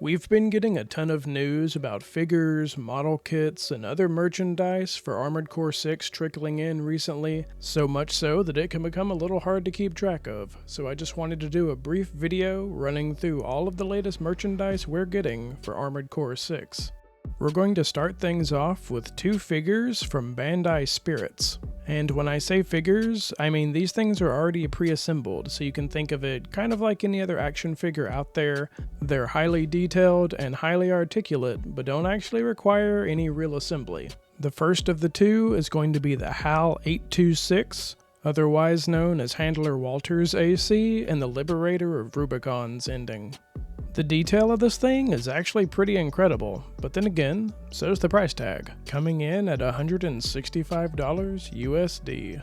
We've been getting a ton of news about figures, model kits, and other merchandise for Armored Core 6 trickling in recently, so much so that it can become a little hard to keep track of, so I just wanted to do a brief video running through all of the latest merchandise we're getting for Armored Core 6. We're going to start things off with two figures from Bandai Spirits. And when I say figures, I mean these things are already pre-assembled, so you can think of it kind of like any other action figure out there. They're highly detailed and highly articulate, but don't actually require any real assembly. The first of the two is going to be the HAL 826, otherwise known as Handler Walters AC and the Liberator of Rubicon's ending. The detail of this thing is actually pretty incredible, but then again, so's the price tag, coming in at $165 USD.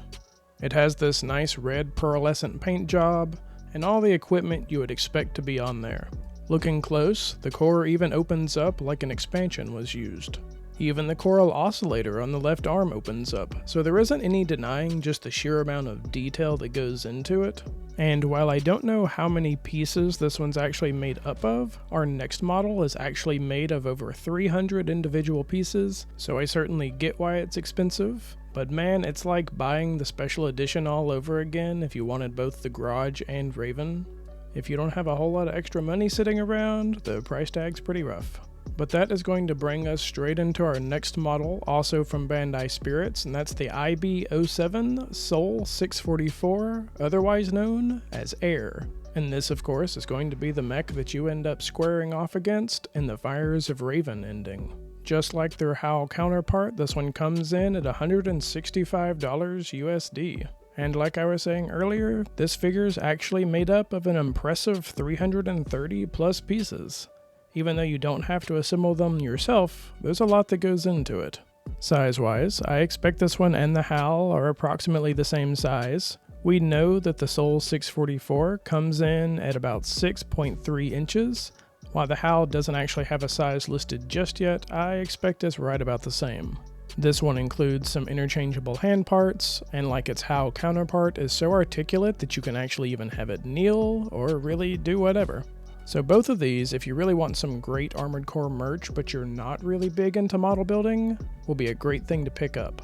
It has this nice red pearlescent paint job, and all the equipment you would expect to be on there. Looking close, the core even opens up like an expansion was used. Even the coral oscillator on the left arm opens up, so there isn't any denying just the sheer amount of detail that goes into it. And while I don't know how many pieces this one's actually made up of, our next model is actually made of over 300 individual pieces, so I certainly get why it's expensive. But man, it's like buying the special edition all over again if you wanted both the Garage and Raven. If you don't have a whole lot of extra money sitting around, the price tag's pretty rough. But that is going to bring us straight into our next model, also from Bandai Spirits, and that's the IB07 Sol 644, otherwise known as Air. And this, of course, is going to be the mech that you end up squaring off against in the Fires of Raven ending. Just like their HAL counterpart, this one comes in at $165 USD. And like I was saying earlier, this figure is actually made up of an impressive 330 plus pieces. Even though you don't have to assemble them yourself, there's a lot that goes into it. Size-wise, I expect this one and the HAL are approximately the same size. We know that the Sol 644 comes in at about 6.3 inches. While the HAL doesn't actually have a size listed just yet, I expect it's right about the same. This one includes some interchangeable hand parts, and like its HAL counterpart is so articulate that you can actually even have it kneel or really do whatever. So both of these, if you really want some great Armored Core merch but you're not really big into model building, will be a great thing to pick up.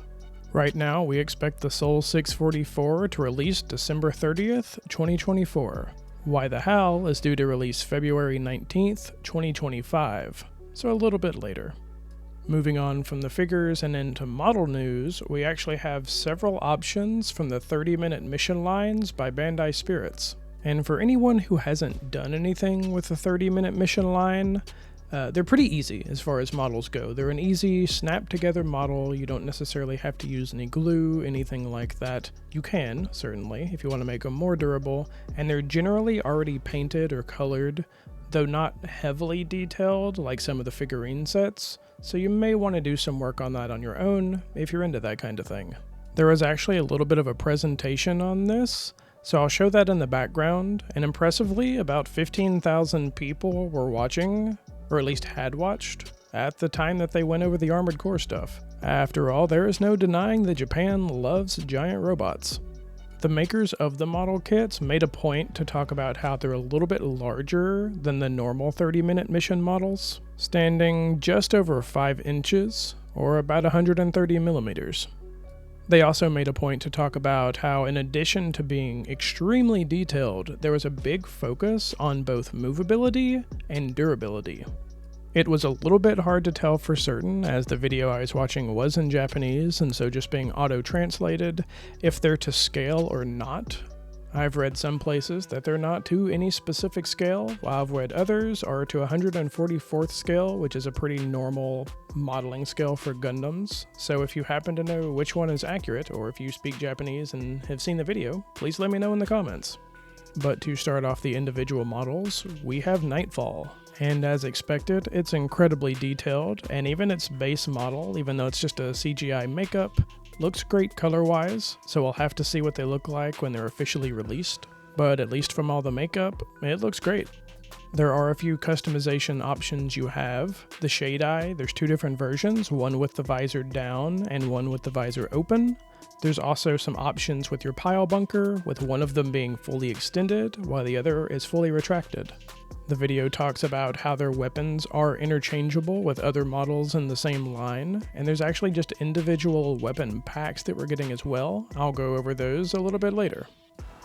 Right now, we expect the Sol 644 to release December 30th, 2024, while the HAL is due to release February 19th, 2025, so a little bit later. Moving on from the figures and into model news, we actually have several options from the 30-minute mission lines by Bandai Spirits. And for anyone who hasn't done anything with the 30-minute mission line, they're pretty easy as far as models go. They're an easy, snap-together model. You don't necessarily have to use any glue, anything like that. You can, certainly, if you want to make them more durable, and they're generally already painted or colored, though not heavily detailed like some of the figurine sets, so you may want to do some work on that on your own if you're into that kind of thing. There is actually a little bit of a presentation on this, so I'll show that in the background, and impressively, about 15,000 people were watching, or at least had watched, at the time that they went over the Armored Core stuff. After all, there is no denying that Japan loves giant robots. The makers of the model kits made a point to talk about how they're a little bit larger than the normal 30-minute mission models, standing just over 5 inches, or about 130 millimeters. They also made a point to talk about how, in addition to being extremely detailed, there was a big focus on both movability and durability. It was a little bit hard to tell for certain, as the video I was watching was in Japanese, and so just being auto-translated, if they're to scale or not. I've read some places that they're not to any specific scale, while I've read others are to 144th scale, which is a pretty normal modeling scale for Gundams. So if you happen to know which one is accurate, or if you speak Japanese and have seen the video, please let me know in the comments. But to start off the individual models, we have Nightfall. And as expected, it's incredibly detailed, and even its base model, even though it's just a CGI makeup, looks great color-wise, so we'll have to see what they look like when they're officially released. But at least from all the makeup, it looks great. There are a few customization options you have. The shade eye, there's two different versions, one with the visor down and one with the visor open. There's also some options with your pile bunker, with one of them being fully extended while the other is fully retracted. The video talks about how their weapons are interchangeable with other models in the same line, and there's actually just individual weapon packs that we're getting as well. I'll go over those a little bit later.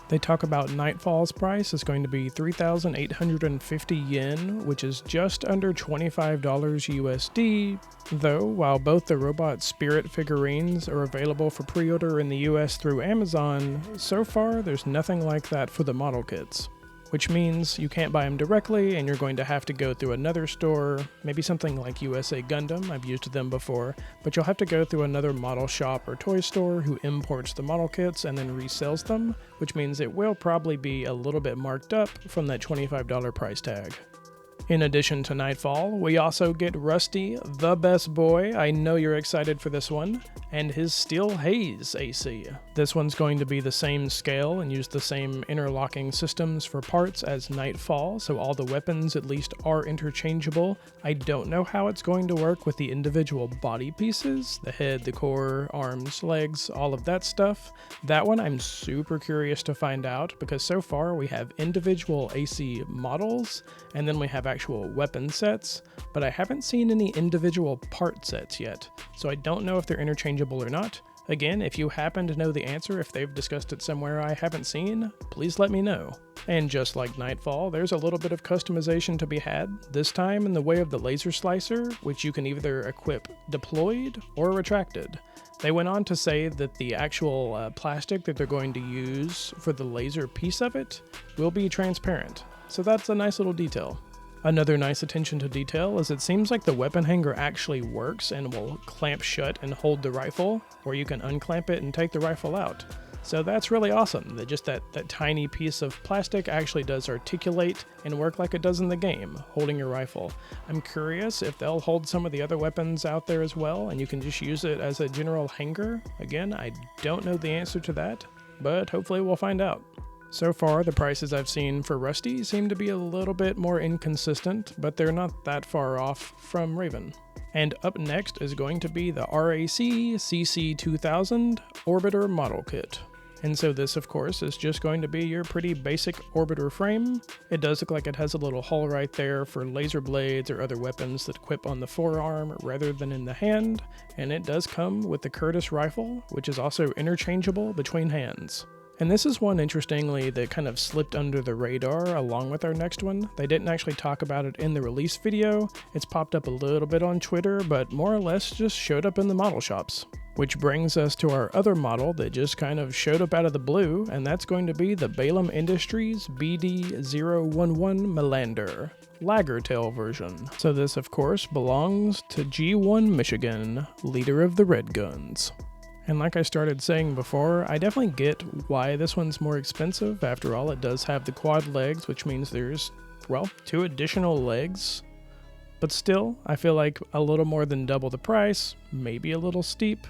They talk about Nightfall's price is going to be 3,850 yen, which is just under $25 USD, though while both the Robot Spirit figurines are available for pre-order in the US through Amazon, so far there's nothing like that for the model kits. Which means you can't buy them directly and you're going to have to go through another store, maybe something like USA Gundam, I've used them before, but you'll have to go through another model shop or toy store who imports the model kits and then resells them, which means it will probably be a little bit marked up from that $25 price tag. In addition to Nightfall, we also get Rusty, the best boy, I know you're excited for this one, and his Steel Haze AC. This one's going to be the same scale and use the same interlocking systems for parts as Nightfall, so all the weapons at least are interchangeable. I don't know how it's going to work with the individual body pieces, the head, the core, arms, legs, all of that stuff. That one I'm super curious to find out, because so far we have individual AC models, and then we have actual weapon sets, but I haven't seen any individual part sets yet, so I don't know if they're interchangeable or not. Again, if you happen to know the answer, if they've discussed it somewhere I haven't seen, please let me know. And just like Nightfall, there's a little bit of customization to be had, this time in the way of the laser slicer, which you can either equip deployed or retracted. They went on to say that the actual plastic that they're going to use for the laser piece of it will be transparent, so that's a nice little detail. Another nice attention to detail is it seems like the weapon hanger actually works and will clamp shut and hold the rifle, or you can unclamp it and take the rifle out. So that's really awesome, that just that tiny piece of plastic actually does articulate and work like it does in the game, holding your rifle. I'm curious if they'll hold some of the other weapons out there as well, and you can just use it as a general hanger. Again, I don't know the answer to that, but hopefully we'll find out. So far, the prices I've seen for Rusty seem to be a little bit more inconsistent, but they're not that far off from Raven. And up next is going to be the RAC CC2000 Orbiter Model Kit. And so this, of course, is just going to be your pretty basic Orbiter frame. It does look like it has a little hole right there for laser blades or other weapons that equip on the forearm rather than in the hand, and it does come with the Curtis rifle, which is also interchangeable between hands. And this is one, interestingly, that kind of slipped under the radar along with our next one. They didn't actually talk about it in the release video. It's popped up a little bit on Twitter, but more or less just showed up in the model shops. Which brings us to our other model that just kind of showed up out of the blue, and that's going to be the Balam Industries BD011 Melander Lagertail version. So this, of course, belongs to G1 Michigan, leader of the Red Guns. And like I started saying before, I definitely get why this one's more expensive. After all, it does have the quad legs, which means there's, well, 2 additional legs. But still, I feel like a little more than double the price, maybe a little steep.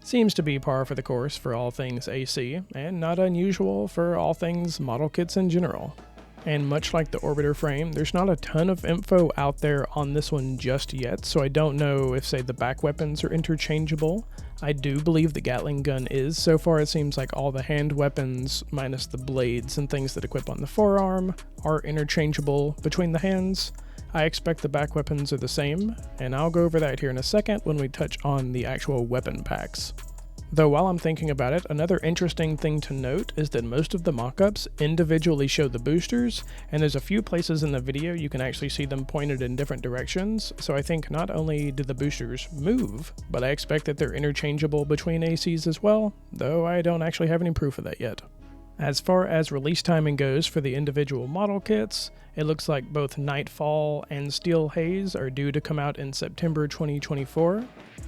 Seems to be par for the course for all things AC, and not unusual for all things model kits in general. And much like the Orbiter frame, there's not a ton of info out there on this one just yet, so I don't know if, say, the back weapons are interchangeable. I do believe the Gatling gun is. So far it seems like all the hand weapons, minus the blades and things that equip on the forearm, are interchangeable between the hands. I expect the back weapons are the same, and I'll go over that here in a second when we touch on the actual weapon packs. Though while I'm thinking about it, another interesting thing to note is that most of the mock-ups individually show the boosters, and there's a few places in the video you can actually see them pointed in different directions, so I think not only do the boosters move, but I expect that they're interchangeable between ACs as well, though I don't actually have any proof of that yet. As far as release timing goes for the individual model kits, it looks like both Nightfall and Steel Haze are due to come out in September 2024.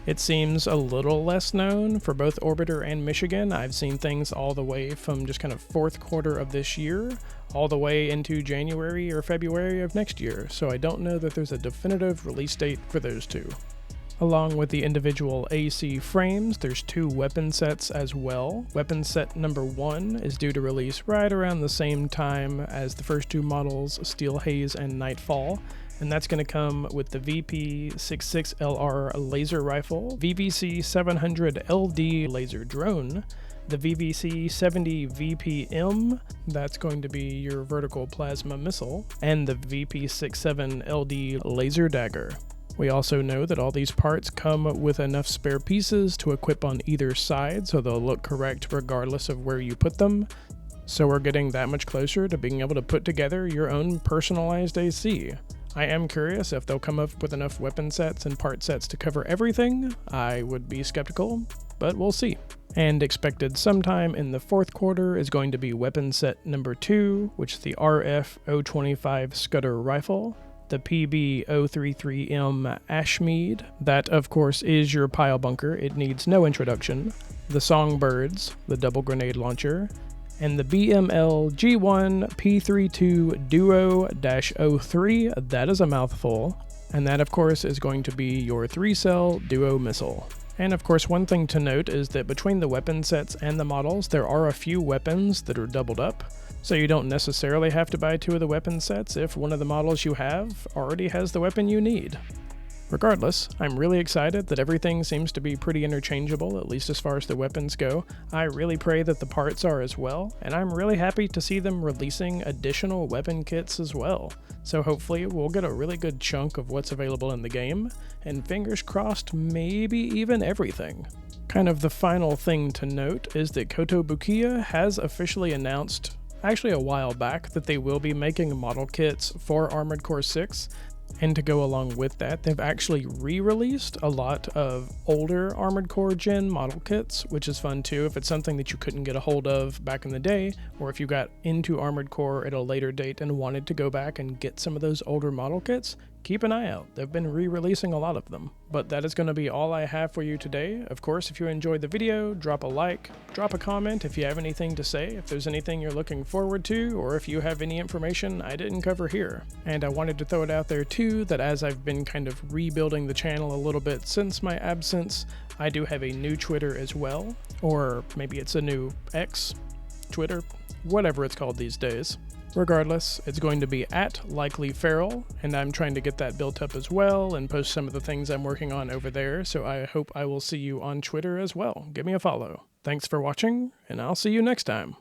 It seems a little less known for both Orbiter and Michigan. I've seen things all the way from just kind of fourth quarter of this year, all the way into January or February of next year, so I don't know that there's a definitive release date for those two. Along with the individual AC frames, there's 2 weapon sets as well. Weapon set number 1 is due to release right around the same time as the first 2 models, Steel Haze and Nightfall, and that's going to come with the VP66LR laser rifle, VVC 700 LD laser drone, the VVC 70 VPM, that's going to be your vertical plasma missile, and the VP67 LD laser dagger. We also know that all these parts come with enough spare pieces to equip on either side, so they'll look correct regardless of where you put them. So we're getting that much closer to being able to put together your own personalized AC. I am curious if they'll come up with enough weapon sets and part sets to cover everything. I would be skeptical, but we'll see. And expected sometime in the 4th quarter is going to be weapon set number 2, which is the RF-025 Scudder rifle, the PB-033M Ashmead, that of course is your pile bunker, it needs no introduction, the Songbirds, the double grenade launcher, and the BML G1 P32 Duo-03, that is a mouthful, and that of course is going to be your 3-cell duo missile. And of course, one thing to note is that between the weapon sets and the models, there are a few weapons that are doubled up, so you don't necessarily have to buy 2 of the weapon sets if one of the models you have already has the weapon you need. Regardless, I'm really excited that everything seems to be pretty interchangeable, at least as far as the weapons go. I really pray that the parts are as well, and I'm really happy to see them releasing additional weapon kits as well. So hopefully we'll get a really good chunk of what's available in the game, and fingers crossed, maybe even everything. Kind of the final thing to note is that Kotobukiya has officially announced, actually a while back, that they will be making model kits for Armored Core 6. And to go along with that, they've actually re-released a lot of older Armored Core Gen model kits, which is fun too if it's something that you couldn't get a hold of back in the day, or if you got into Armored Core at a later date and wanted to go back and get some of those older model kits. Keep an eye out, they've been re-releasing a lot of them. But that is going to be all I have for you today. Of course, if you enjoyed the video, drop a like, drop a comment if you have anything to say, if there's anything you're looking forward to, or if you have any information I didn't cover here. And I wanted to throw it out there too, that as I've been kind of rebuilding the channel a little bit since my absence, I do have a new Twitter as well, or maybe it's a new X, Twitter, whatever it's called these days. Regardless, it's going to be @LikelyFeral, and I'm trying to get that built up as well and post some of the things I'm working on over there, so I hope I will see you on Twitter as well. Give me a follow. Thanks for watching, and I'll see you next time.